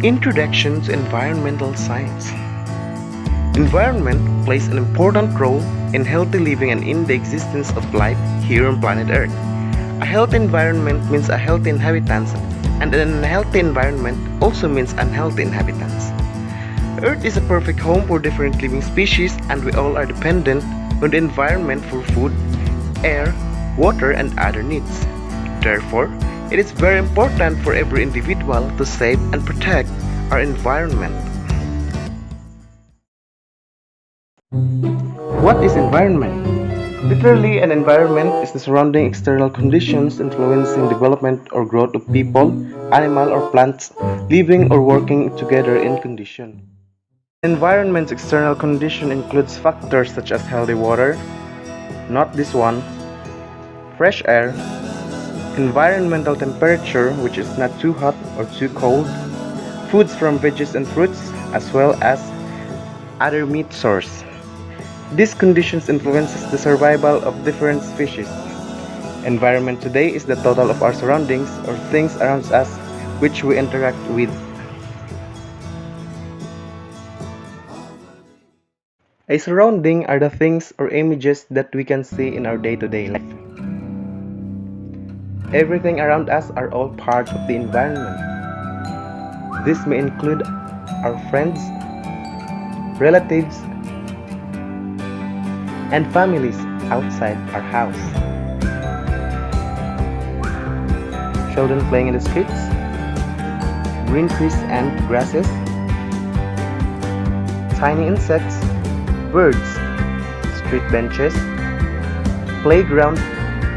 Introduction to Environmental Science. Environment plays an important role in healthy living and in the existence of life here on planet Earth. A healthy environment means a healthy inhabitants, and an unhealthy environment also means unhealthy inhabitants. Earth is a perfect home for different living species, and we all are dependent on the environment for food, air, water, and other needs. Therefore, it is very important for every individual to save and protect our environment. What is environment? Literally, an environment is the surrounding external conditions influencing development or growth of people, animal or plants living or working together in condition. Environment's external condition includes factors such as healthy water, not this one, fresh air, environmental temperature which is not too hot or too cold, foods from veggies and fruits, as well as other meat source. These conditions influences the survival of different species. Environment today is the total of our surroundings or things around us which we interact with. A surrounding are the things or images that we can see in our day-to-day life. Everything around us are all part of the environment. This may include our friends, relatives, and families outside our house. Children playing in the streets, green trees and grasses, tiny insects, birds, street benches, playground,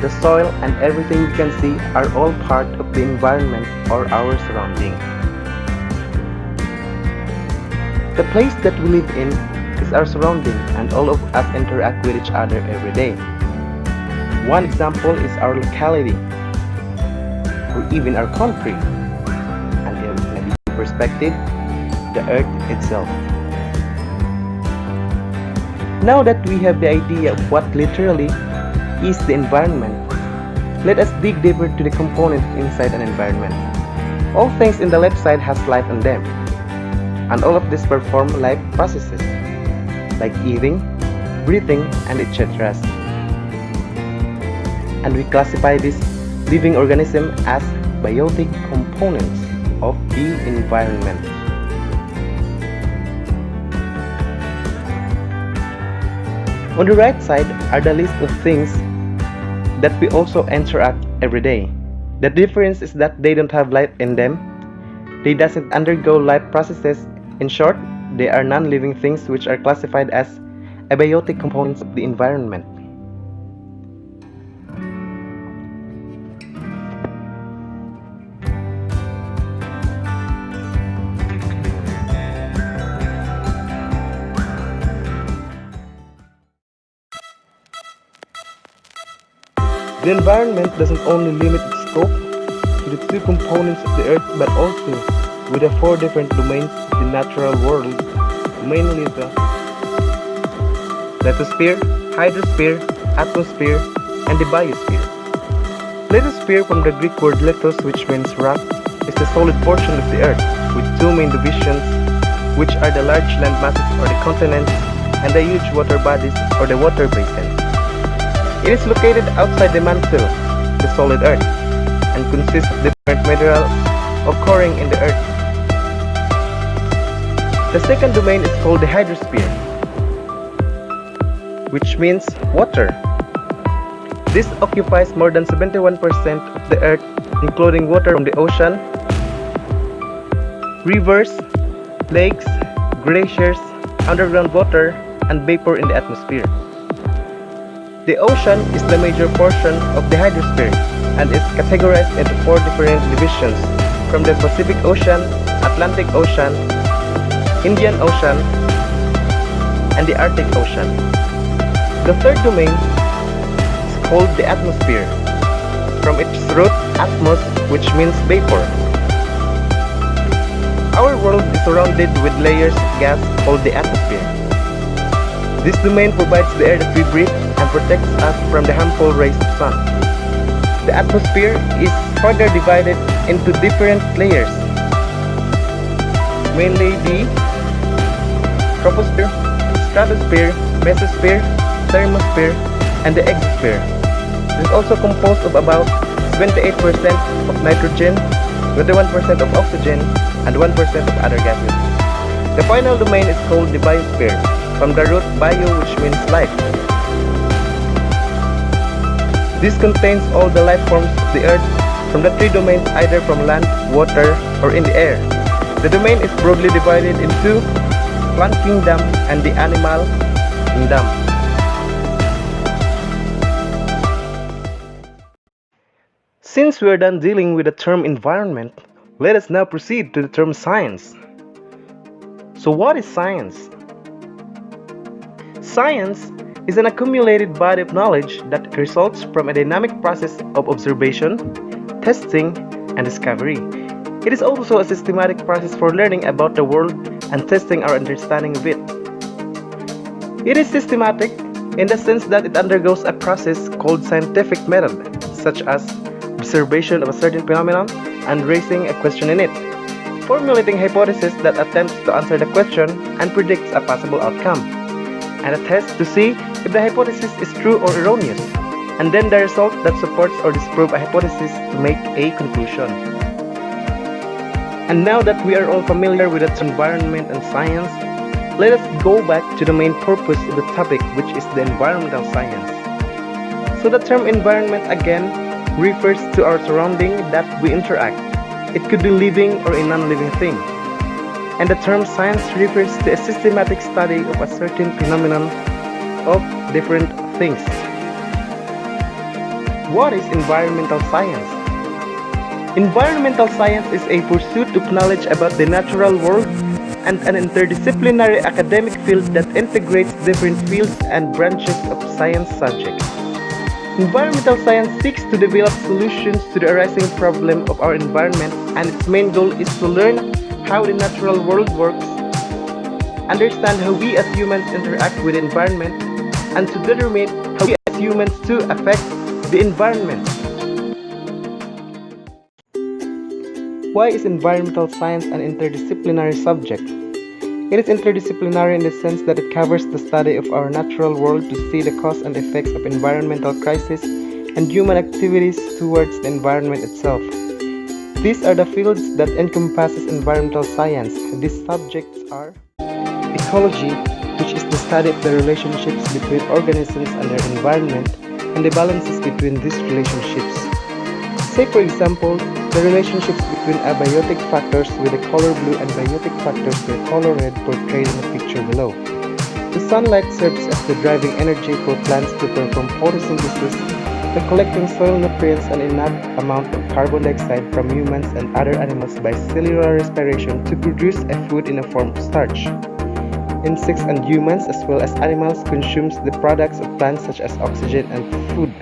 the soil and everything you can see are all part of the environment or our surrounding. The place that we live in is our surrounding, and all of us interact with each other every day. One example is our locality, or even our country, and in a deeper perspective, the earth itself. Now that we have the idea of what literally is the environment, let us dig deeper to the components inside an environment. All things in the left side has life in them, and all of these perform life processes like eating, breathing, and etc. And we classify these living organisms as biotic components of the environment. On the right side are the list of things that we also interact every day. The difference is that they don't have life in them. They doesn't undergo life processes. In short, they are non-living things which are classified as abiotic components of the environment. The environment doesn't only limit its scope to the two components of the earth but also with the four different domains of the natural world, mainly the lithosphere, hydrosphere, atmosphere, and the biosphere. Lithosphere, from the Greek word lithos, which means rock, is the solid portion of the earth with two main divisions, which are the large land masses or the continents and the huge water bodies or the water basins. It is located outside the mantle, the solid earth, and consists of different minerals occurring in the earth. The second domain is called the hydrosphere, which means water. This occupies more than 71% of the earth, including water from the ocean, rivers, lakes, glaciers, underground water, and vapor in the atmosphere. The ocean is the major portion of the hydrosphere and is categorized into four different divisions from the Pacific Ocean, Atlantic Ocean, Indian Ocean, and the Arctic Ocean. The third domain is called the atmosphere, from its root atmos, which means vapor. Our world is surrounded with layers of gas called the atmosphere. This domain provides the air that we breathe and protects us from the harmful rays of sun. The atmosphere is further divided into different layers. mainly the troposphere, stratosphere, mesosphere, thermosphere, and the exosphere. It is also composed of about 28% of nitrogen, 21% of oxygen, and 1% of other gases. The final domain is called the biosphere, from the root bio, which means life. This contains all the life forms of the earth from the three domains, either from land, water, or in the air. The domain is broadly divided into plant kingdom and the animal kingdom. Since we are done dealing with the term environment, let us now proceed to the term science. So what is science? Science is an accumulated body of knowledge that results from a dynamic process of observation, testing, and discovery. It is also a systematic process for learning about the world and testing our understanding of it. It is systematic in the sense that it undergoes a process called scientific method, such as observation of a certain phenomenon and raising a question in it, formulating hypotheses that attempts to answer the question and predicts a possible outcome, and a test to see if the hypothesis is true or erroneous, and then the result that supports or disproves a hypothesis to make a conclusion. And now that we are all familiar with the environment and science, let us go back to the main purpose of the topic, which is the environmental science. So the term environment again refers to our surrounding that we interact. It could be living or a non-living thing. And the term science refers to a systematic study of a certain phenomenon of different things. What is environmental science? Environmental science is a pursuit of knowledge about the natural world and an interdisciplinary academic field that integrates different fields and branches of science subjects. Environmental science seeks to develop solutions to the arising problem of our environment, and its main goal is to learn how the natural world works, understand how we as humans interact with the environment, and to determine how we as humans to affect the environment. Why is environmental science an interdisciplinary subject? It is interdisciplinary in the sense that it covers the study of our natural world to see the cause and effects of environmental crisis and human activities towards the environment itself. These are the fields that encompasses environmental science. These subjects are ecology, which is the study of the relationships between organisms and their environment and the balances between these relationships. Say for example, the relationships between abiotic factors with the color blue and biotic factors with the color red portrayed in the picture below. The sunlight serves as the driving energy for plants to perform photosynthesis by collecting soil nutrients and enough amount of carbon dioxide from humans and other animals by cellular respiration to produce a food in the form of starch. Insects and humans as well as animals consumes the products of plants such as oxygen and food.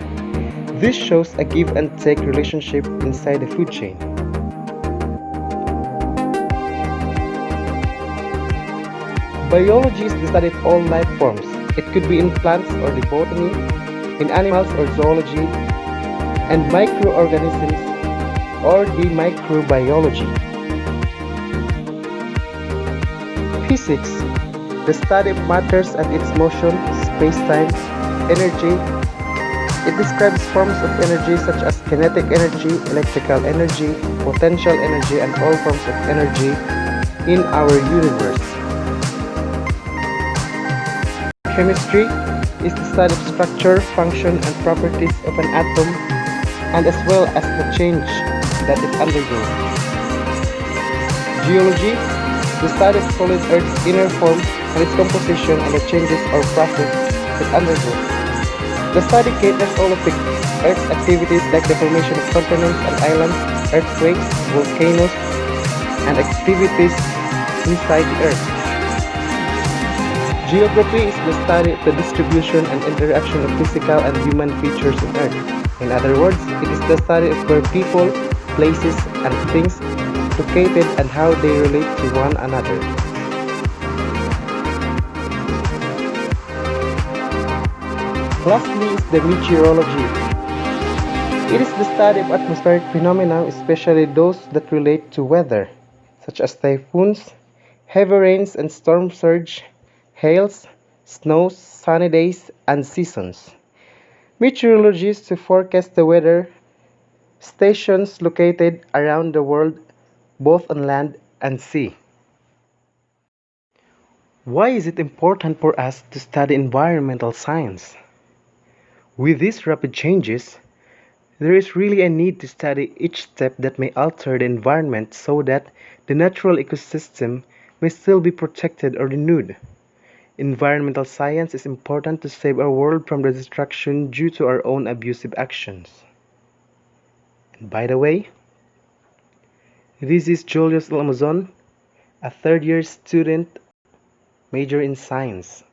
This shows a give and take relationship inside the food chain. Biology is the study of all life forms. It could be in plants or the botany, in animals or zoology, and microorganisms or the microbiology. Physics, the study of matters and its motion, space-time, energy. It describes forms of energy such as kinetic energy, electrical energy, potential energy, and all forms of energy in our universe. Chemistry is the study of structure, function, and properties of an atom, and as well as the change that it undergoes. Geology, the study of solid Earth's inner form and its composition and the changes or process it undergoes. The study caters all of the Earth's activities like the formation of continents and islands, earthquakes, volcanoes, and activities inside the Earth. Geography is the study of the distribution and interaction of physical and human features on Earth. In other words, it is the study of where people, places, and things located and how they relate to one another. Lastly is the meteorology. It is the study of atmospheric phenomena, especially those that relate to weather, such as typhoons, heavy rains and storm surge, hails, snows, sunny days, and seasons. Meteorologists to forecast the weather, stations located around the world, both on land and sea. Why is it important for us to study environmental science? With these rapid changes, there is really a need to study each step that may alter the environment so that the natural ecosystem may still be protected or renewed. Environmental science is important to save our world from the destruction due to our own abusive actions. And by the way, this is Julius Lamazon, a third year student major in science.